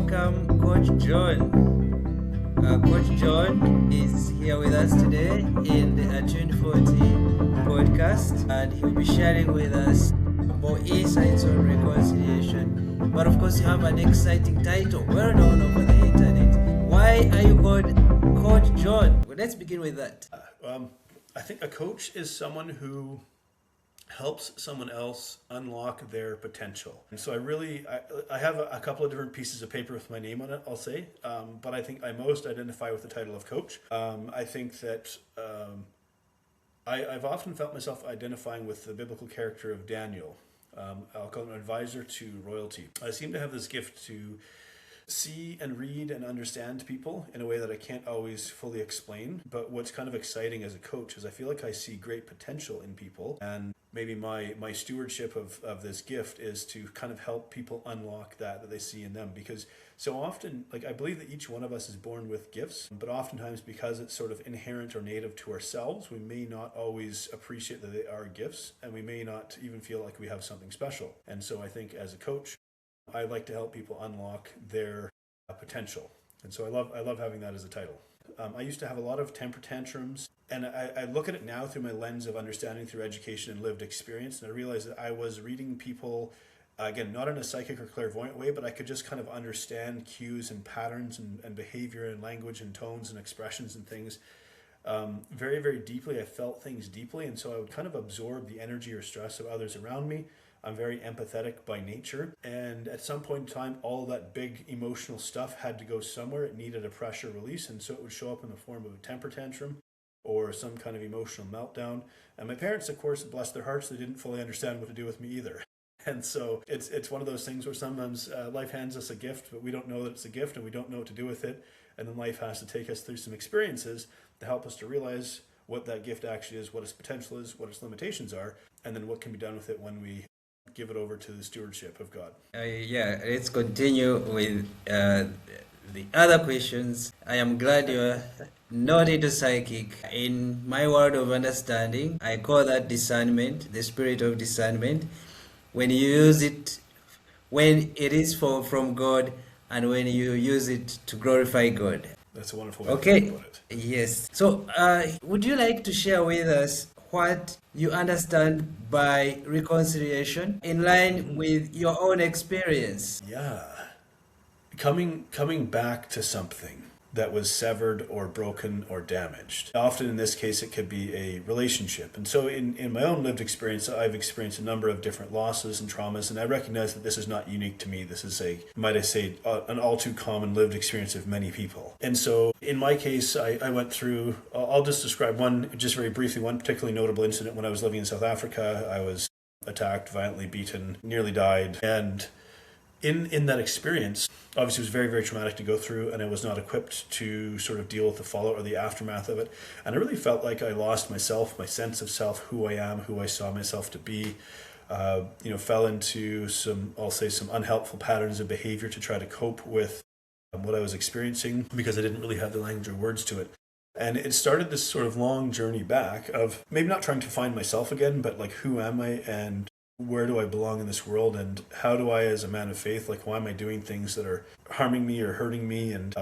welcome Coach John. Coach John is here with us today in the 2040 podcast, and he'll be sharing with us more insights on reconciliation. But of course, you have an exciting title, well known over the internet. Why are you called Coach John? Well, let's begin with that. I think a coach is someone who helps someone else unlock their potential. And so I have a couple of different pieces of paper with my name on it, I'll say, but I think I most identify with the title of coach. I think that I've often felt myself identifying with the biblical character of Daniel. I'll call him an advisor to royalty. I seem to have this gift to see and read and understand people in a way that I can't always fully explain. But what's kind of exciting as a coach is I feel like I see great potential in people, and maybe my stewardship of this gift is to kind of help people unlock that they see in them. Because so often, like, I believe that each one of us is born with gifts, but oftentimes because it's sort of inherent or native to ourselves, we may not always appreciate that they are gifts, and we may not even feel like we have something special. And so I think as a coach, I like to help people unlock their potential. And so I love having that as a title. I used to have a lot of temper tantrums, and I look at it now through my lens of understanding through education and lived experience. And I realized that I was reading people, again, not in a psychic or clairvoyant way, but I could just kind of understand cues and patterns and behavior and language and tones and expressions and things very, very deeply. I felt things deeply, and so I would kind of absorb the energy or stress of others around me. I'm very empathetic by nature, and at some point in time, all of that big emotional stuff had to go somewhere. It needed a pressure release, and so it would show up in the form of a temper tantrum or some kind of emotional meltdown. And my parents, of course, bless their hearts, they didn't fully understand what to do with me either. And so it's one of those things where sometimes life hands us a gift, but we don't know that it's a gift, and we don't know what to do with it. And then life has to take us through some experiences to help us to realize what that gift actually is, what its potential is, what its limitations are, and then what can be done with it when we give it over to the stewardship of God. Let's continue with the other questions. I am glad you're not into psychic. In my world of understanding, I call that discernment, the spirit of discernment. When you use it, when it is from God, and when you use it to glorify God. That's a wonderful way to think about it. Yes. So, would you like to share with us what you understand by reconciliation in line with your own experience? Yeah. Coming back to something that was severed or broken or damaged. Often in this case, it could be a relationship. And so in my own lived experience, I've experienced a number of different losses and traumas, and I recognize that this is not unique to me. This is an all too common lived experience of many people. And so in my case, I went through, I'll just describe one, just very briefly, one particularly notable incident when I was living in South Africa. I was attacked, violently beaten, nearly died. And in that experience, obviously it was very, very traumatic to go through, and I was not equipped to sort of deal with the fallout or the aftermath of it. And I really felt like I lost myself, my sense of self, who I am, who I saw myself to be. Fell into some unhelpful patterns of behavior to try to cope with what I was experiencing, because I didn't really have the language or words to it. And it started this sort of long journey back of maybe not trying to find myself again, but like, who am I, and where do I belong in this world, and how do I, as a man of faith, like, why am I doing things that are harming me or hurting me? And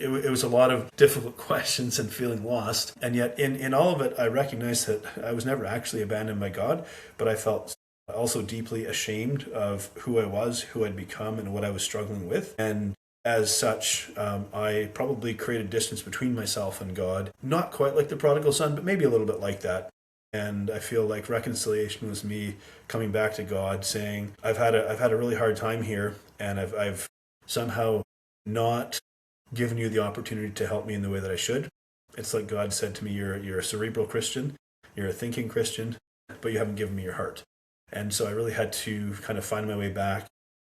it was a lot of difficult questions and feeling lost. And yet in all of it, I recognized that I was never actually abandoned by God, but I felt also deeply ashamed of who I was, who I'd become, and what I was struggling with. And as such, I probably created distance between myself and God, not quite like the prodigal son, but maybe a little bit like that. And I feel like reconciliation was me coming back to God, saying, I've had a really hard time here, and I've somehow not given you the opportunity to help me in the way that I should. It's like God said to me, you're a cerebral Christian, you're a thinking Christian, but you haven't given me your heart. And so I really had to kind of find my way back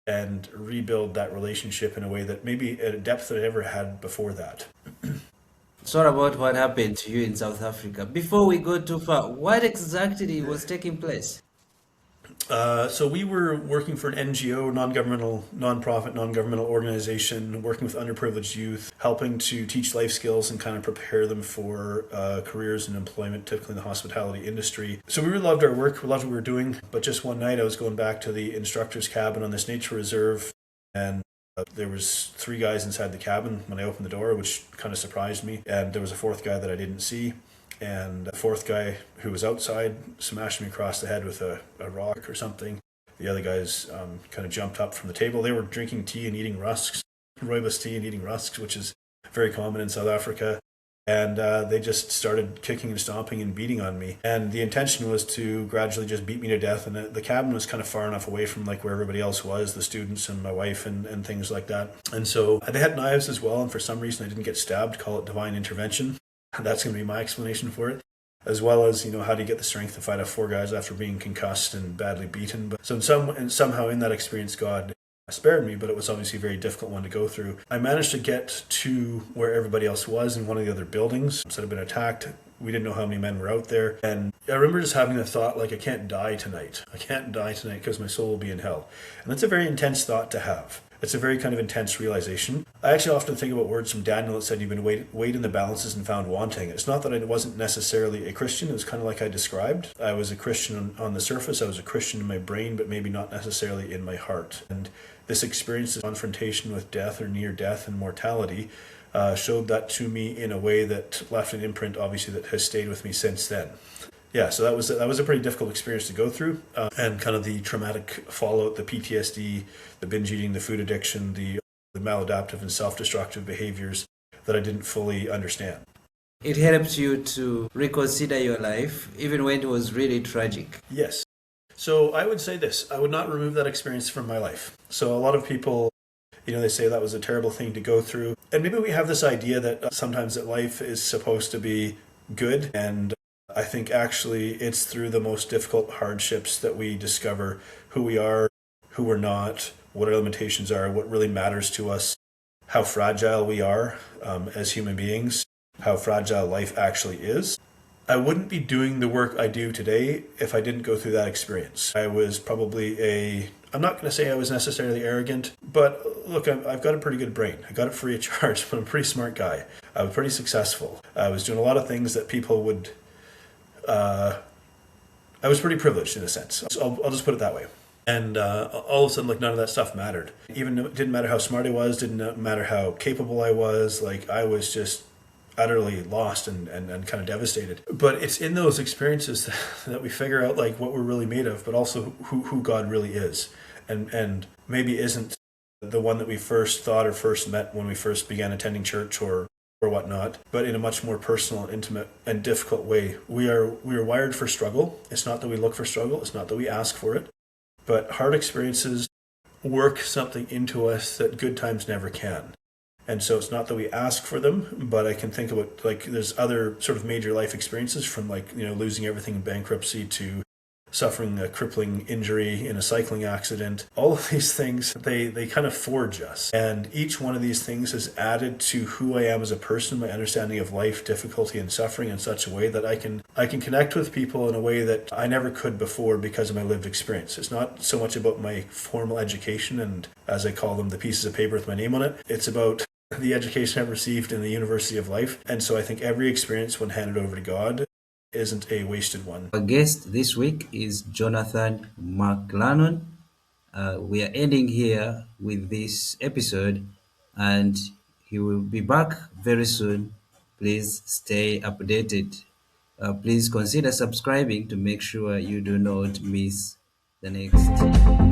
and rebuild that relationship in a way that maybe at a depth that I never had before that. Sorry about what happened to you in South Africa. Before we go too far, what exactly was taking place? So we were working for an NGO, non-governmental organization, working with underprivileged youth, helping to teach life skills and kind of prepare them for careers and employment, typically in the hospitality industry. So we really loved our work, we loved what we were doing, but just one night I was going back to the instructor's cabin on this nature reserve, and There was three guys inside the cabin when I opened the door, which kind of surprised me. And there was a fourth guy that I didn't see. And the fourth guy who was outside smashed me across the head with a rock or something. The other guys kind of jumped up from the table. They were drinking tea and eating rusks, rooibos tea and eating rusks, which is very common in South Africa. And they just started kicking and stomping and beating on me. And the intention was to gradually just beat me to death. And the cabin was kind of far enough away from like where everybody else was, the students and my wife and things like that. And so they had knives as well. And for some reason I didn't get stabbed. Call it divine intervention. That's going to be my explanation for it. As well as, how do you get the strength to fight off four guys after being concussed and badly beaten. But so somehow in that experience, God spared me, but it was obviously a very difficult one to go through. I managed to get to where everybody else was in one of the other buildings. So I'd been attacked. We didn't know how many men were out there. And I remember just having the thought, like, I can't die tonight. I can't die tonight because my soul will be in hell. And that's a very intense thought to have. It's a very kind of intense realization. I actually often think about words from Daniel that said, you've been weighed in the balances and found wanting. It's not that I wasn't necessarily a Christian. It was kind of like I described. I was a Christian on the surface. I was a Christian in my brain, but maybe not necessarily in my heart. And this experience of confrontation with death or near death and mortality showed that to me in a way that left an imprint, obviously, that has stayed with me since then. Yeah, so that was a pretty difficult experience to go through, and kind of the traumatic fallout, the PTSD, the binge eating, the food addiction, the maladaptive and self-destructive behaviors that I didn't fully understand. It helped you to reconsider your life, even when it was really tragic. Yes. So I would say this, I would not remove that experience from my life. So a lot of people, they say that was a terrible thing to go through. And maybe we have this idea that sometimes that life is supposed to be good, and I think actually it's through the most difficult hardships that we discover who we are, who we're not, what our limitations are, what really matters to us, how fragile we are as human beings, how fragile life actually is. I wouldn't be doing the work I do today if I didn't go through that experience. I was probably I'm not going to say I was necessarily arrogant, but look, I've got a pretty good brain. I got it free of charge, but I'm a pretty smart guy. I was pretty successful. I was doing a lot of things that people would... I was pretty privileged in a sense. So I'll just put it that way. And all of a sudden, like, none of that stuff mattered. Even it didn't matter how smart I was, didn't matter how capable I was. Like, I was just utterly lost and kind of devastated. But it's in those experiences that we figure out, like, what we're really made of, but also who God really is. And maybe isn't the one that we first thought or first met when we first began attending church or whatnot, but in a much more personal, intimate, and difficult way. We are wired for struggle. It's not that we look for struggle. It's not that we ask for it. But hard experiences work something into us that good times never can. And so it's not that we ask for them, but I can think about, like, there's other sort of major life experiences from, like, losing everything in bankruptcy to suffering a crippling injury in a cycling accident. All of these things, they kind of forge us. And each one of these things has added to who I am as a person, my understanding of life, difficulty, and suffering in such a way that I can connect with people in a way that I never could before because of my lived experience. It's not so much about my formal education and, as I call them, the pieces of paper with my name on it. It's about the education I've received in the University of Life. And so I think every experience, when handed over to God, isn't a wasted one. Our guest this week is Jonathan McLernon. We are ending here with this episode, and he will be back very soon. Please stay updated. Please consider subscribing to make sure you do not miss the next